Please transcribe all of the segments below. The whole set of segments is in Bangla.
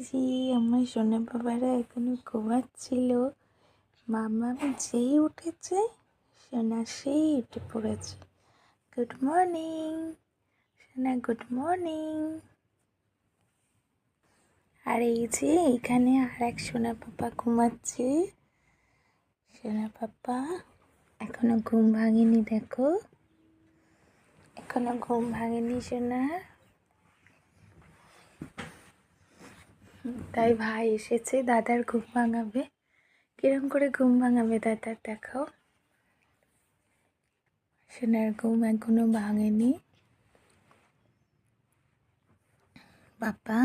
জি আমার সোনা বাবারা এখনো ঘুমাচ্ছিল। মামা যেই উঠেছে সোনা সেই উঠে পড়েছে। গুড মর্নিং সোনা, গুড মর্নিং। আর এই যে এখানে আর এক সোনা পাপা ঘুমাচ্ছে। সোনা পাপা এখনো ঘুম ভাঙেনি, দেখো এখনো ঘুম ভাঙেনি সোনা। তাই ভাই এসেছে দাদার ঘুম ভাঙাবে। কিরম করে ঘুম ভাঙাবে দাদার দেখাও। সোনার ঘুম এখনো ভাঙেনি। বাবা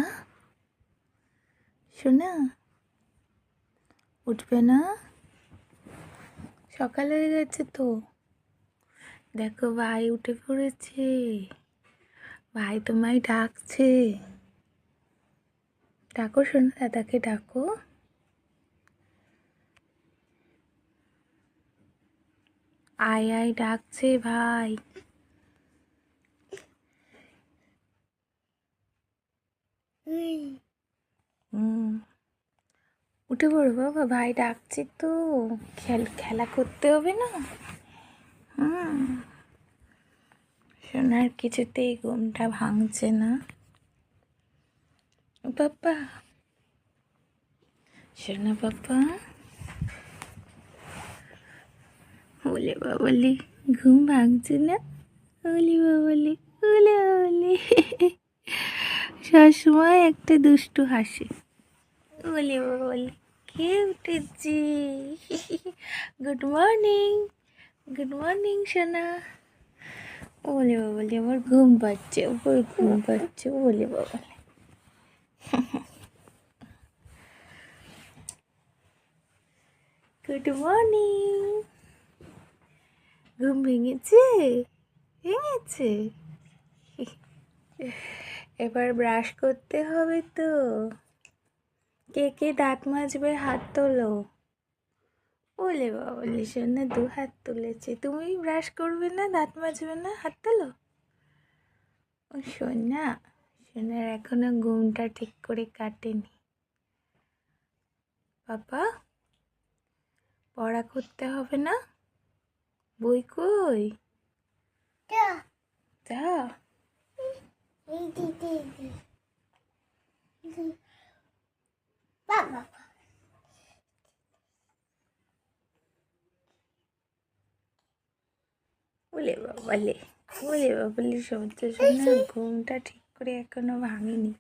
সোনা উঠবে না? সকাল হয়ে গেছে তো। দেখো ভাই উঠে পড়েছে, ভাই তোমায় ডাকছে। ডাকো সোনা, দাদাকে ডাকো। আয় আয় ডাকছে ভাই। উঠে পড়ো বাবা, ভাই ডাকছে তো। খেলা করতে হবে না। সোনার কিছুতেই ঘুমটা ভাঙছে না। বাবা সোনা বাবা, বলে বাবলি ঘুম ভাঙছে না। বলি বাবলি, বলে বাবলি সবসময় একটা দুষ্টু হাসি। বলি বাবলি কে উঠেছি। গুড মর্নিং, গুড মর্নিং সোনা। বলে বাবলি আমার ঘুম পাচ্ছে, ওর ঘুম পাচ্ছে। বলে বাবলি গুড মর্নিং। ঘুম ভেঙেছে, ভেঙেছে। এবার ব্রাশ করতে হবে তো। কে কে দাঁত মাজবে হাত তোলো। ওলে বাবলি সোনা দু হাত তুলেছে। তুমি ব্রাশ করবে না, দাঁত মাজবে না, হাত তোলো। ও সোনা, সোনার এখনো ঘুমটা ঠিক করে কাটেনি। বাবা পড়া করতে হবে না? বই কই? যা বলে বাবালে, বলে বাবালে সহ্য সোনা ঘুমটা ঠিক করে এখনো ভাঙেনি।